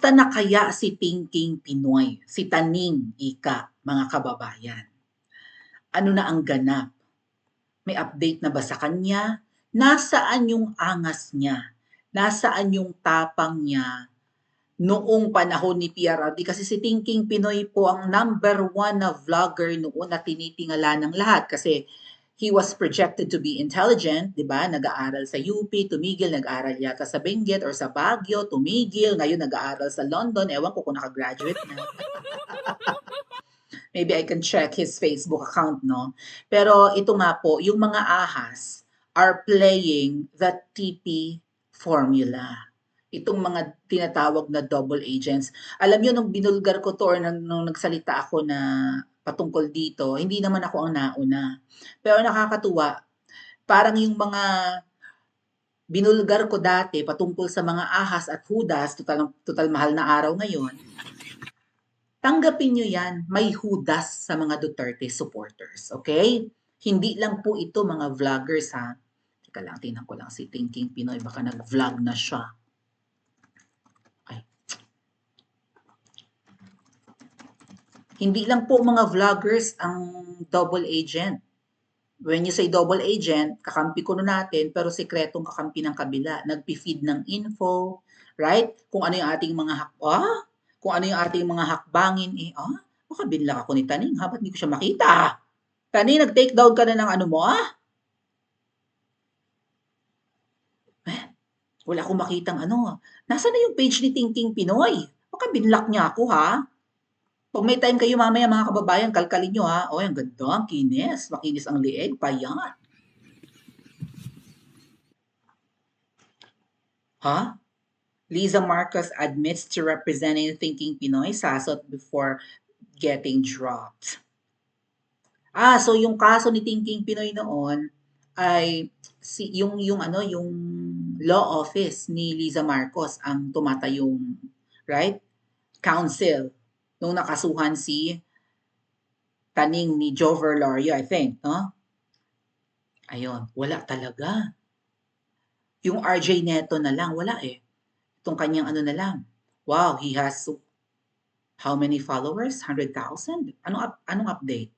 Kamusta na kaya si Thinking Pinoy, si Taning ika, mga kababayan? Ano na ang ganap? May update na ba sa kanya? Nasaan yung angas niya? Nasaan yung tapang niya noong panahon ni PRRD? Kasi si Thinking Pinoy po ang number one na vlogger noon na tinitingala ng lahat kasi he was projected to be intelligent, di ba? Nag-aaral sa UP, tumigil, nag-aaral yata sa Benguet or sa Baguio, tumigil, ngayon nag-aaral sa London, ewan ko kung nakagraduate na. Maybe I can check his Facebook account, no? Pero ito nga po, yung mga ahas are playing the TP formula. Itong mga tinatawag na double agents. Alam nyo, nung binulgar ko to or nung nagsalita ako na patungkol dito, hindi naman ako ang nauna. Pero nakakatuwa, parang yung mga binulgar ko dati patungkol sa mga ahas at hudas, total mahal na araw ngayon, tanggapin nyo yan, may hudas sa mga Duterte supporters, okay? Hindi lang po ito mga vloggers ha. Teka lang, tingnan ko lang si Thinking Pinoy, baka nag-vlog na siya. Ay. Hindi lang po mga vloggers ang double agent. When you say double agent, kakampi ko natin, pero sekretong kakampi ng kabila. Nagpi-feed ng info, right? Kung ano yung ating mga kung ano yung ating mga hakbangin, baka binlak ako ni Taning, ha? Ba't hindi ko siya makita? Taning, nag-take down ka na ng ano mo, Wala akong makitang ano. Nasaan na yung page ni Thinking Pinoy? Baka binlock niya ako, ha? Pag may time kayo mamaya mga kababayan, kalkalin nyo, ha? Ang ganda, ang kinis. Makinis ang lieg, payan. Ha? Liza Marcos admits to representing Thinking Pinoy sasot before getting dropped. So yung kaso ni Thinking Pinoy noon ay yung law office ni Liza Marcos ang tumatayong, right? Counsel nung nakasuhan si Taning ni Joe Verlorio, I think, no? Ayun, wala talaga. Yung RJ Neto na lang, wala eh. Itong kanyang ano na lang. Wow, he has how many followers? 100,000? Anong update?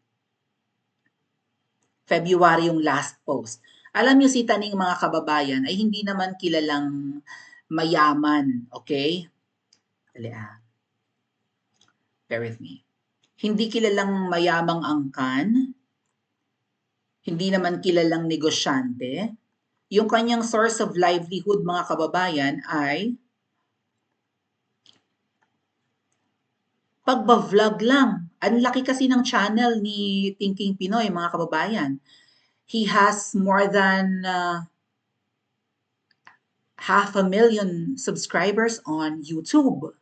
February yung last post. Alam niyo si Taning mga kababayan ay hindi naman kilalang mayaman, okay? Dali Bear with me. Hindi kilalang mayamang angkan, hindi naman kilalang negosyante. Yung kanyang source of livelihood mga kababayan ay pagba-vlog lang. Ang laki kasi ng channel ni Thinking Pinoy mga kababayan. He has more than 500,000 subscribers on YouTube.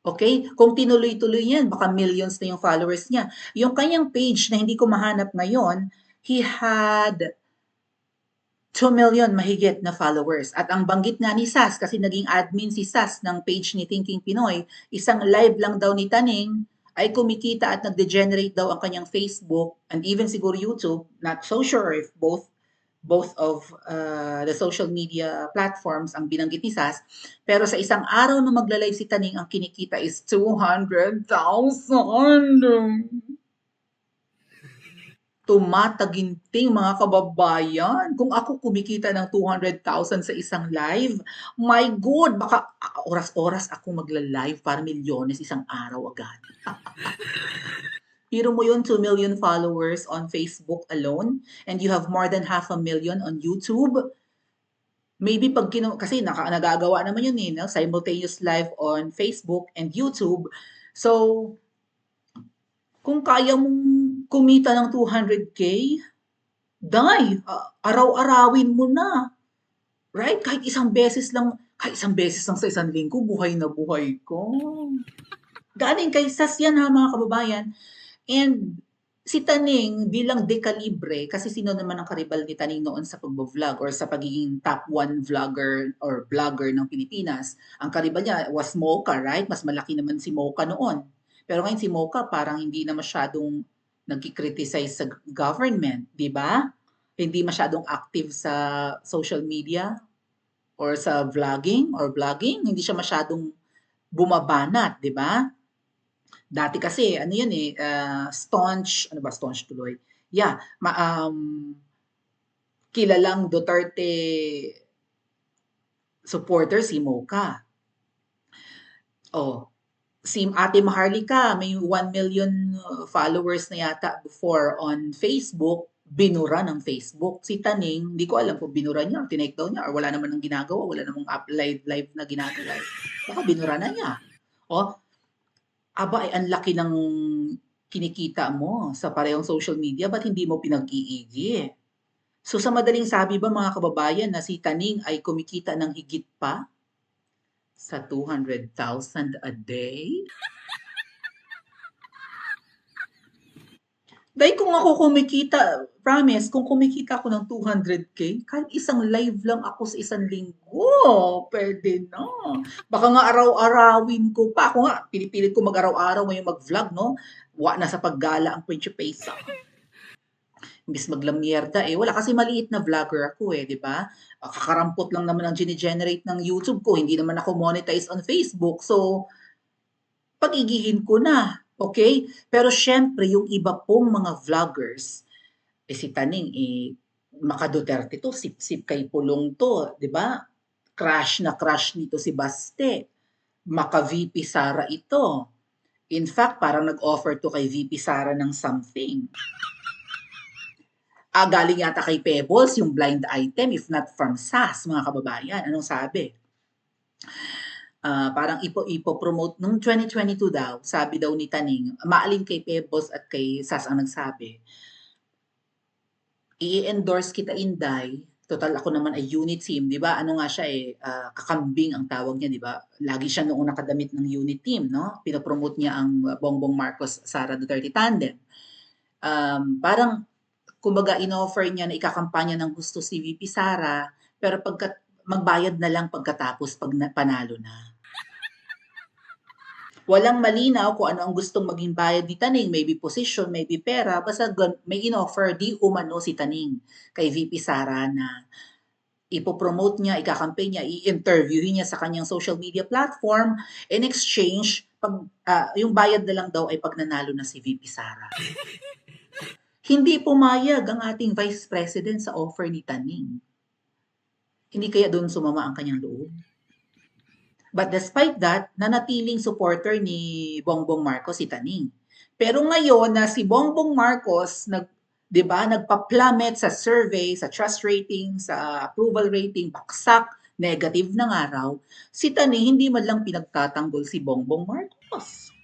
Okay? Kung tinuloy-tuloy yan, baka millions na yung followers niya. Yung kanyang page na hindi ko mahanap ngayon, he had 2 million mahigit na followers. At ang banggit nga ni Sas, kasi naging admin si Sas ng page ni Thinking Pinoy, isang live lang daw ni Taning, ay kumikita at nag-degenerate daw ang kanyang Facebook and even siguro YouTube, not so sure if both of the social media platforms ang binanggit ni Sas. Pero sa isang araw na magla-live si Taning, ang kinikita is 200,000. Tumataginting mga kababayan. Kung ako kumikita ng 200,000 sa isang live, my God, baka oras-oras ako magla-live para milyones isang araw agad. Biro mo yun, 2 million followers on Facebook alone, and you have more than 500,000 on YouTube. Maybe kasi nagagawa naman yun no? Simultaneous live on Facebook and YouTube. So, kung kaya mong kumita ng 200K, araw-arawin mo na. Right? Kahit isang beses lang sa isang linggo, buhay na buhay ko. Galing kay Sas yan ha mga kababayan. And si Taning bilang dekalibre, kasi sino naman ang karibal ni Taning noon sa pag-vlog or sa pagiging top 1 vlogger or blogger ng Pilipinas. Ang karibal niya was Mocha, right? Mas malaki naman si Mocha noon. Pero ngayon si Mocha parang hindi na masyadong nagki-criticize sa government, di ba? Hindi masyadong active sa social media or sa vlogging, hindi siya masyadong bumabanat, 'di ba? Dati kasi ano 'yun, eh, staunch ano ba, staunch tuloy? Yeah, kilalang Duterte supporter si Mocha. Oh, si Ate Maharlika may 1 million followers na yata before on Facebook, binura ng Facebook. Si Taning, hindi ko alam kung binura niya, tinake down niya or wala naman ng ginagawa, wala namang up live na ginagawa. Baka binura na niya. Oh, aba ay ang laki ng kinikita mo sa parehong social media, ba't hindi mo pinag-iigi? So sa madaling sabi ba mga kababayan na si Taning ay kumikita ng higit pa sa 200,000 a day? Dahil kung ako kumikita, promise, kung kumikita ako ng 200K, kahit isang live lang ako sa isang linggo, pwede na. Baka nga araw-arawin ko pa. Ako nga, pinipilit ko mag-araw-araw ngayon mag-vlog, no? Na sa paggala ang Principesa. Imbis maglamyerda, eh. Wala, kasi maliit na vlogger ako, eh, di ba? Kakarampot lang naman ang gine-generate ng YouTube ko. Hindi naman ako monetize on Facebook. So, pagigihin ko na. Okay? Pero syempre, yung iba pong mga vloggers, eh si Taning, eh, maka-Duterte to, sip-sip kay Pulong to, di ba? Crush na crush nito si Baste. Maka-VP Sara ito. In fact, parang nag-offer to kay VP Sara ng something. Galing yata kay Pebbles yung blind item, if not from SAS, mga kababayan. Anong sabi? Parang ipo-promote nung 2022 daw, sabi daw ni Taning, maalin kay Pebbles at kay SAS ang nagsabi, i-endorse kita, Inday, total ako naman ay unit team, di ba? Ano nga siya eh, kakambing ang tawag niya, di ba? Lagi siya noong nakadamit ng unit team, no? Pinopromote niya ang Bongbong Marcos, Sara Duterte tandem. Parang, kumbaga, in-offer niya na ikakampanya ng gusto si VP Sara, pero magbayad na lang pagkatapos pag panalo na. Walang malinaw kung ano ang gustong maging bayad ni Taning, maybe position, maybe pera, basta may in-offer di umano si Taning kay VP Sara na ipopromote niya, ika-campaign niya, i-interviewin niya sa kanyang social media platform. In exchange, yung bayad na lang daw ay pag nanalo na si VP Sara. Hindi pumayag ang ating Vice President sa offer ni Taning. Hindi kaya doon sumama ang kanyang loob? But despite that, nanatiling supporter ni Bongbong Marcos si Taning. Pero ngayon na si Bongbong Marcos 'di ba, nagpa-plummet sa survey, sa trust rating, sa approval rating, baksak, negative na nga raw, si Taning hindi man lang pinagtatanggol si Bongbong Marcos.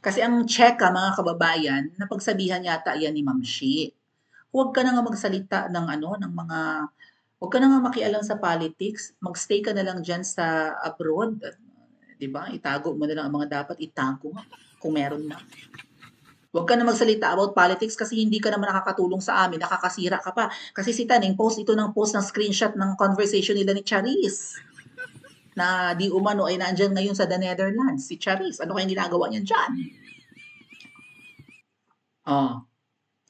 Kasi ang Cheka, mga kababayan, napagsabihan yata yan ni Ma'am Shi. Huwag ka na nga magsalita ng huwag ka na nga makialam sa politics, mag-stay ka na lang diyan sa abroad, 'di ba? Itago mo na lang ang mga dapat itago kung meron na. Huwag ka na magsalita about politics kasi hindi ka naman nakakatulong sa amin, nakakasira ka pa. Kasi si Taning, post ng screenshot ng conversation nila ni Charis. Na di umano ay nandiyan ngayon sa the Netherlands, si Charis. Ano kayang ginagawa niya dyan? Oh,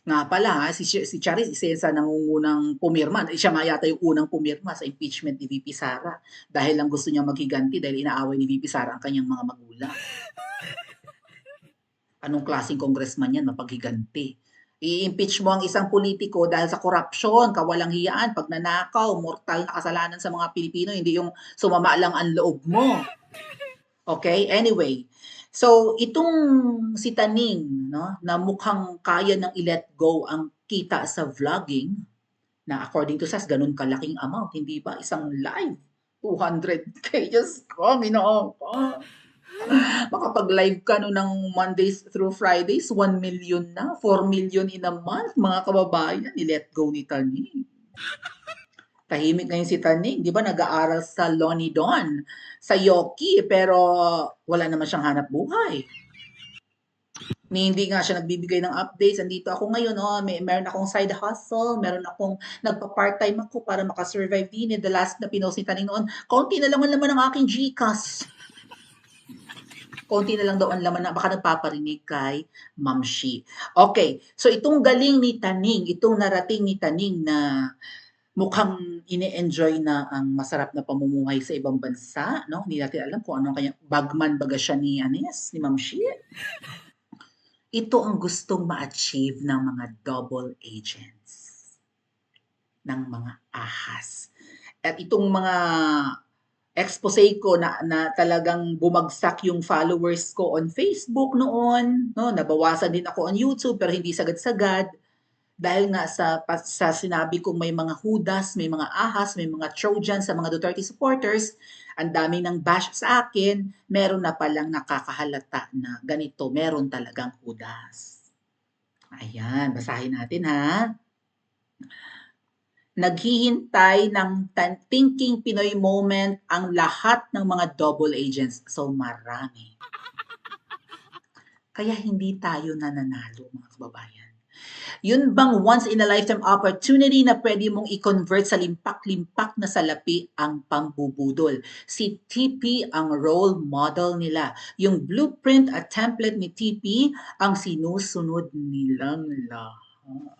nga pala, si Charis, isa sa nangungunang pumirma. Siya nga yata yung unang pumirma sa impeachment ni VP Sara dahil lang gusto niya maghiganti dahil inaaway ni VP Sara ang kanyang mga magulang. Anong klaseng congressman yan mapaghiganti? I-impeach mo ang isang politiko dahil sa korupsyon, kawalang hiyaan, pagnanakaw, mortal na kasalanan sa mga Pilipino, hindi yung sumama lang ang loob mo. Okay? Anyway, so itong si Taning, no, na mukhang kaya nang i-let go ang kita sa vlogging, na according to SAS, ganun kalaking amount, hindi ba? Isang live, 200K, Diyos ko, Ginoo ko. Makapag-live ka no ng Mondays through Fridays, 1 million na, 4 million in a month, mga kababayan, i-let go ni Taning. Tahimik ngayon si Taning, di ba nag-aaral sa Lonnie Don, sa Yoki, pero wala naman siyang hanap buhay. Hindi nga siya nagbibigay ng updates. Andito ako ngayon, meron akong side hustle, meron akong nagpa-part-time ako para makasurvive din. The last na pinost ni Taning noon, konti na lang ang laman ng aking GCash. Konti na lang daw ang laman na baka nagpaparinig kay Ma'am Shi. Okay, so itong galing ni Taning, itong narating ni Taning na mukhang ini-enjoy na ang masarap na pamumuhay sa ibang bansa, no? Hindi natin alam kung ano ang kanyang bagman baga siya ni Anes, ni Ma'am Shi. Ito ang gustong ma-achieve ng mga double agents, ng mga ahas. At itong mga expose ko na talagang bumagsak yung followers ko on Facebook noon, no? Nabawasan din ako on YouTube pero hindi sagad-sagad. Dahil nga sa sinabi kong may mga hudas, may mga ahas, may mga Trojan sa mga Duterte supporters, ang dami ng bash sa akin, meron na palang nakakahalata na ganito, meron talagang hudas. Ayan, basahin natin ha. Naghihintay ng Thinking Pinoy moment ang lahat ng mga double agents. So marami. Kaya hindi tayo nananalo, mga kababayan. Yun bang once in a lifetime opportunity na pwede mong i-convert sa limpak-limpak na salapi ang pambubudol? Si TP ang role model nila. Yung blueprint at template ni TP ang sinusunod nilang lahat.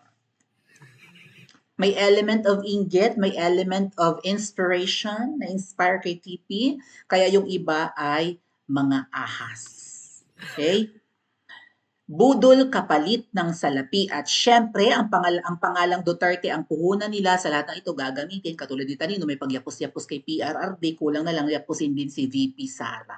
May element of inggit, may element of inspiration na inspire kay TP, kaya yung iba ay mga ahas. Okay? Budol kapalit ng salapi at syempre ang pangalang Duterte ang puhunan nila sa lahat ng ito gagamitin katulad ni Tanino may pagyapos-yapos kay PRRD kulang na lang yapusin din si VP Sara.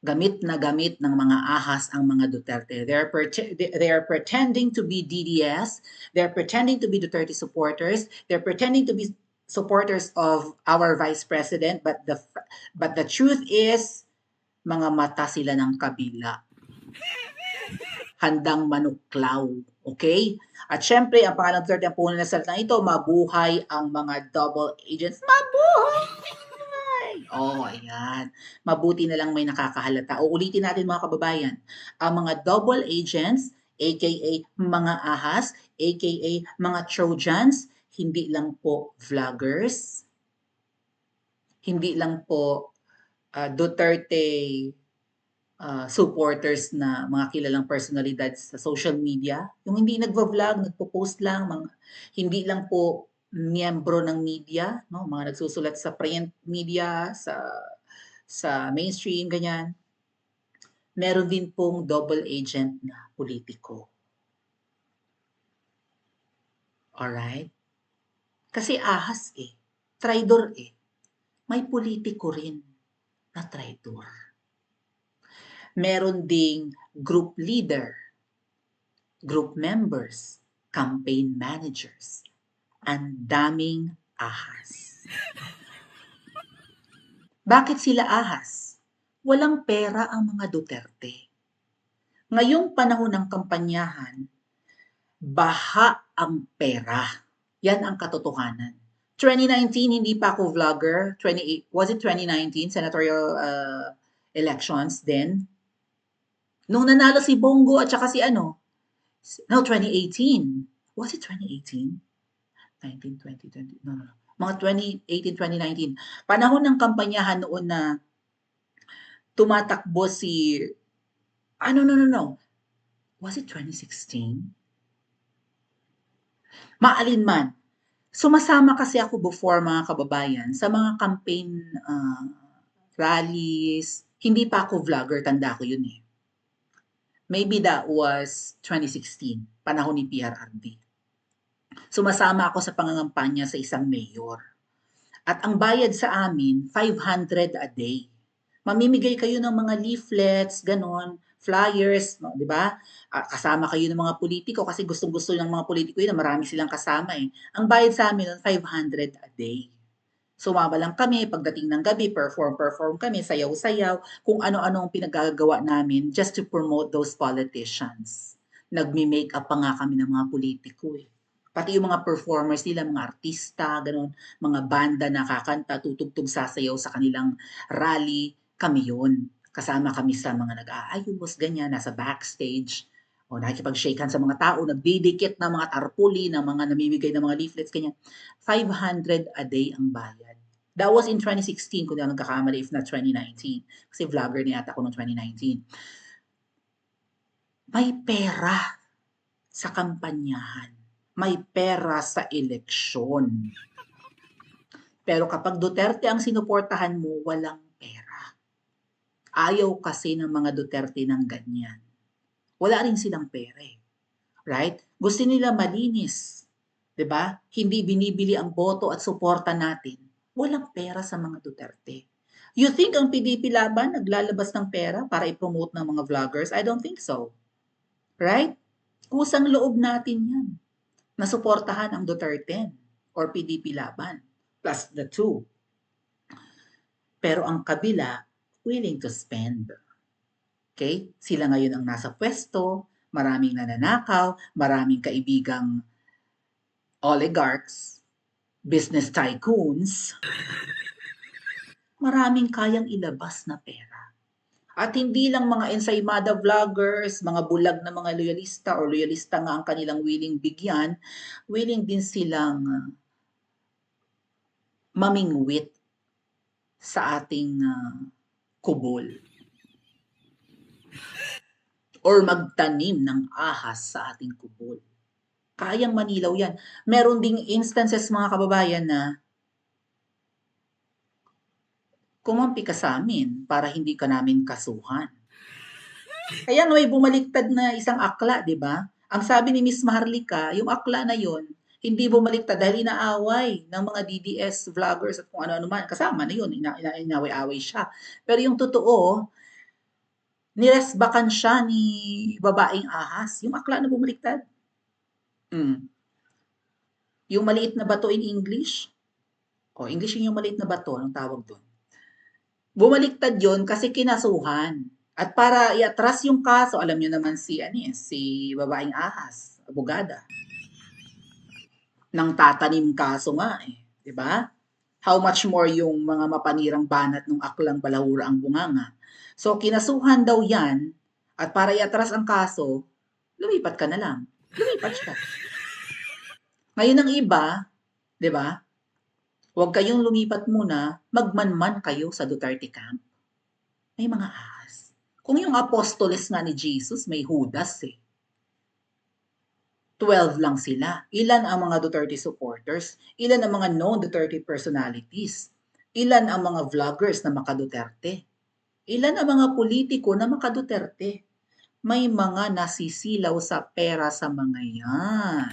Gamit na gamit ng mga ahas ang mga Duterte. They are pretending to be DDS, they're pretending to be Duterte supporters, they're pretending to be supporters of our Vice President but the truth is mga mata sila ng kabila. Handang manuklaw. Okay? At syempre, ang pangalang third ang puno na salita ito, mabuhay ang mga double agents. Mabuhay! Oh, ayan. Mabuti na lang may nakakahalata. Uulitin natin mga kababayan. Ang mga double agents, aka mga ahas, aka mga Trojans, hindi lang po vloggers, hindi lang po Duterte supporters na mga kilalang personalidad sa social media. Yung hindi nagvo-vlog, nagpo-post lang, hindi lang po miyembro ng media, no? Mga nagsusulat sa print media, sa mainstream, ganyan. Meron din pong double agent na politiko. Alright? Kasi ahas eh. Traidor eh. May politiko rin na traidor. Meron ding group leader, group members, campaign managers. Ang daming ahas. Bakit sila ahas? Walang pera ang mga Duterte. Ngayong panahon ng kampanyahan, baha ang pera. Yan ang katotohanan. 2019, hindi pa ako vlogger. Was it 2019? Senatorial elections then? Nung nanalo si Bongo at saka si ano? No, 2018. Was it 2018? 19, 20, 20, no. Mga 2018, 2019. Panahon ng kampanyahan noon na tumatakbo si, no. Was it 2016? Maalinman. Sumasama kasi ako before mga kababayan sa mga campaign rallies. Hindi pa ako vlogger, tanda ko yun eh. Maybe that was 2016, panahon ni PRRD. Sumasama ako sa pangangampanya sa isang mayor. At ang bayad sa amin, 500 a day. Mamimigay kayo ng mga leaflets, ganon, flyers, no, di ba? Kasama kayo ng mga politiko kasi gustong-gusto ng mga politiko yun na marami silang kasama eh. Ang bayad sa amin, 500 a day. Sumama lang kami, pagdating ng gabi, perform kami, sayaw-sayaw, kung ano-ano ang pinagagawa namin just to promote those politicians. Nagmi-makeup pa nga kami ng mga politiko eh. Pati yung mga performers nila, mga artista, ganun, mga banda na kakanta, tutugtog, sasayaw sa kanilang rally, kami yun. Kasama kami sa mga nag-aayos, ganyan, nasa backstage, o nakikipag-shake hands sa mga tao, nagdidikit ng mga tarpuli, ng mga namimigay ng mga leaflets, ganyan. 500 a day ang bayad. That was in 2016, kung di ako nagkakamali, if not 2019. Kasi vlogger na yata ako noong 2019. May pera sa kampanyahan. may pera sa eleksyon. Pero kapag Duterte ang sinuportahan mo, walang pera. Ayaw kasi ng mga Duterte ng ganyan. Wala rin silang pera eh. Right? Gusto nila malinis. 'Di ba? Hindi binibili ang boto at suporta natin. Walang pera sa mga Duterte. You think ang PDP Laban naglalabas ng pera para i-promote ng mga vloggers? I don't think so. Right? Kusang loob natin yan na suportahan ang Duterte or PDP Laban plus the two. Pero ang kabila, willing to spend. Okay? Sila ngayon ang nasa pwesto, maraming nananakaw, maraming kaibigang oligarchs, business tycoons, maraming kayang ilabas na pera. At hindi lang mga ensaymada vloggers, mga bulag na mga loyalista or loyalista nga ang kanilang willing bigyan, willing din silang mamingwit sa ating kubol or magtanim ng ahas sa ating kubol. Kayang manilaw yan. Meron ding instances mga kababayan na kumampi ka sa amin para hindi ka namin kasuhan. Kaya nga may bumaliktad na isang akla, di ba? Ang sabi ni Miss Maharlika, yung akla na yon hindi bumaliktad dahil inaaway ng mga DDS vloggers at kung ano-ano man. Kasama na yun, inaway-away siya. Pero yung totoo, niresbakan siya ni babaeng ahas. Yung akla na bumaliktad. Yung maliit na bato in English. English yung maliit na bato, anong tawag doon? Bumaliktad yon kasi kinasuhan. At para iatras yung kaso, alam niyo naman si babaeng ahas, abogada. Nang tatanim kaso nga eh, 'di ba? How much more yung mga mapanirang banat ng aklang balahura ang bunganga. So kinasuhan daw 'yan at para iatras ang kaso, lumipat ka na lang. Lumipat siya. Ngayon ang iba, 'di ba? Huwag kayong lumipat muna, magmanman kayo sa Duterte camp. May mga ahas. Kung yung apostoles nga ni Jesus, may Judas eh. 12 lang sila. Ilan ang mga Duterte supporters? Ilan ang mga known Duterte personalities? Ilan ang mga vloggers na maka-Duterte? Ilan ang mga politiko na maka-Duterte? May mga nasisilaw sa pera sa mga yan.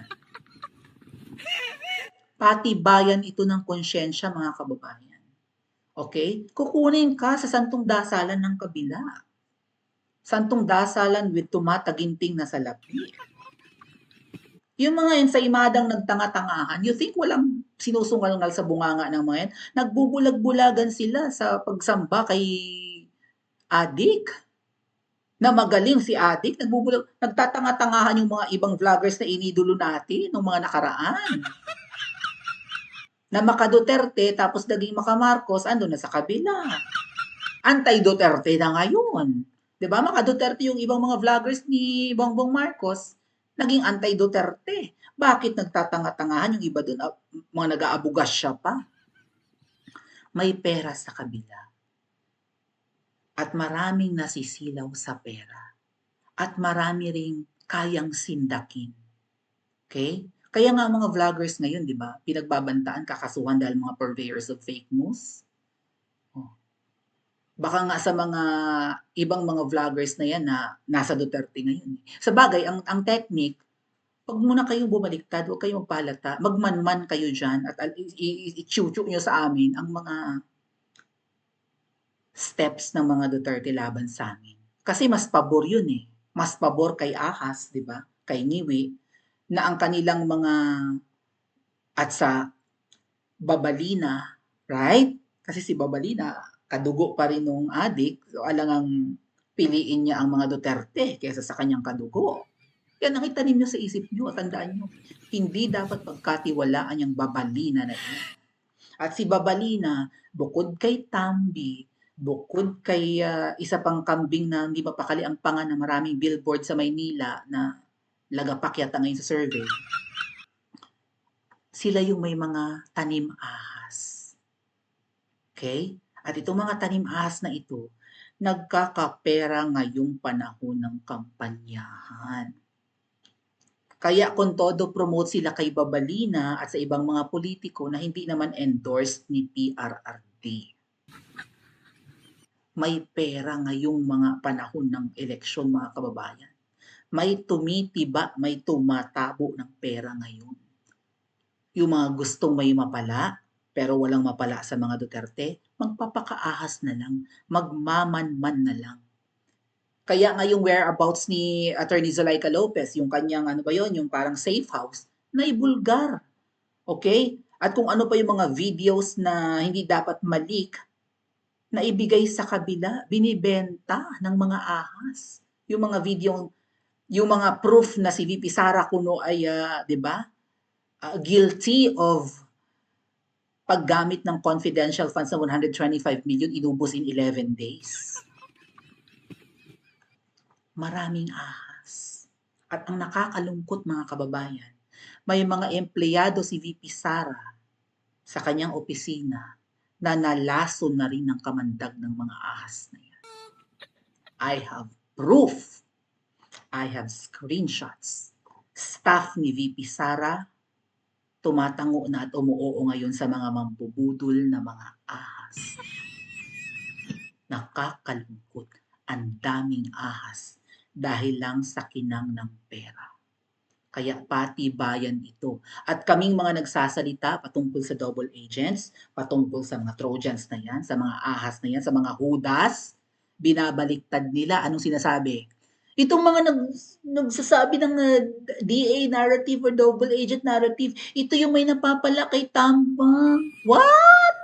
Patibayan ito ng konsyensya mga kababayan. Okay? Kukunin ka sa santong dasalan ng kabila. Santong dasalan with tumataginting na salapi. Yung mga ensaymadang nagtanga-tangahan, you think walang sinusungal-ngal sa bunganga ng mga yan? Nagbubulag-bulagan sila sa pagsamba kay Adik. Na magaling si Adik, nagtatanga-tangahan yung mga ibang vloggers na inidulo natin nung mga nakaraan. Na maka-Duterte tapos naging maka-Marcos, ando na sa kabila. Anti-Duterte na ngayon. 'Di ba? Maka-Duterte yung ibang mga vloggers ni Bongbong Marcos, naging anti-Duterte. Bakit nagtatanga-tangahan yung iba doon? Mga nag-aabugas siya pa. May pera sa kabila. At maraming nasisilaw sa pera. At marami ring kayang sindakin. Okay? Kaya nga mga vloggers ngayon, di ba, pinagbabantaan, kakasuhan dahil mga purveyors of fake news. Baka nga sa mga ibang mga vloggers na yan na nasa Duterte ngayon. Sa bagay, ang technique, wag muna kayong bumaliktad, wag kayong magpalata, magmanman kayo dyan at i-chuchu nyo sa amin ang mga steps ng mga Duterte laban sa amin. Kasi mas pabor yun eh. Mas pabor kay Ahas, di ba? Kay Niwi, na ang kanilang mga at sa Babalina, right? Kasi si Babalina, kadugo pa rin nung adik, so alangang piliin niya ang mga Duterte kaysa sa kanyang kadugo. Yan ang itanim nyo sa isip nyo, tandaan nyo. Hindi dapat pagkatiwalaan yung Babalina na yun. At si Babalina, bukod kay Tambi, bukod kay isa pang kambing na hindi mapakali ang panga na maraming billboard sa Maynila na lagapak yata ngayon sa survey, sila yung may mga tanim ahas. Okay? At itong mga tanim ahas na ito, nagkakapera ngayong panahon ng kampanyahan. Kaya kung todo promote sila kay Babalina at sa ibang mga politiko na hindi naman endorsed ni PRRD. May pera ngayong mga panahon ng eleksyon, mga kababayan. May tumitiba, may tumatabo ng pera ngayon. Yung mga gustong may mapala, pero walang mapala sa mga Duterte, magpapakaahas na lang, magmamanman na lang. Kaya nga yung whereabouts ni Attorney Zulaika Lopez, yung kanyang ano ba yon, yung parang safe house, naibulgar. Okay? At kung ano pa yung mga videos na hindi dapat malik, na ibigay sa kabila, binibenta ng mga ahas. Yung mga video, yung mga proof na si VP Sara kuno ay, 'di ba? Guilty of paggamit ng confidential funds na 125 million inubos in 11 days. Maraming ahas. At ang nakakalungkot, mga kababayan, may mga empleyado si VP Sara sa kanyang opisina na nalason na rin ng kamandag ng mga ahas na yan. I have proof. I have screenshots. Staff ni VP Sara tumatango na at umuoo ngayon sa mga mambubudol na mga ahas. Nakakalungkot. Ang daming ahas dahil lang sa kinang ng pera. Kaya pati bayan ito. At kaming mga nagsasalita patungkol sa double agents, patungkol sa mga Trojans na yan, sa mga ahas na yan, sa mga Judas, binabaliktad nila. Anong sinasabi? Itong mga nagsasabi ng DA narrative or double agent narrative, ito yung may napapala kay Tambang. What?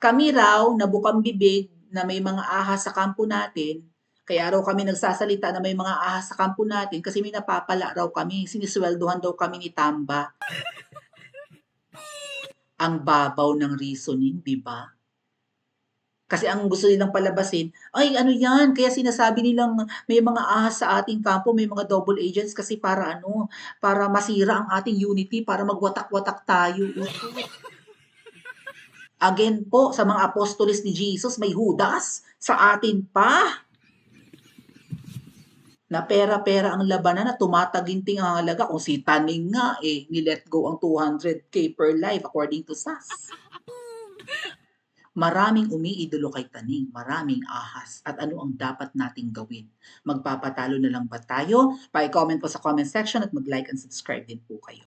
Kami raw, nabukang bibig na may mga ahas sa kampo natin, kaya raw kami nagsasalita na may mga ahas sa kampo natin kasi may napapala raw kami, sinisweldohan daw kami ni Tamba. Ang babaw ng reasoning, di ba? Kasi ang gusto nilang palabasin, ay ano yan, kaya sinasabi nilang may mga ahas sa ating kampo, may mga double agents kasi para ano, para masira ang ating unity, para magwatak-watak tayo. Again po, sa mga apostoles ni Jesus, may Judas sa atin pa. Na pera-pera ang labanan na tumataginting ang halaga. Kung si Taning nga ni-let go ang 200K per life according to SAS. Maraming umiidolo kay Taning, maraming ahas. At ano ang dapat nating gawin? Magpapatalo na lang ba tayo? Pa-comment po sa comment section at mag-like and subscribe din po kayo.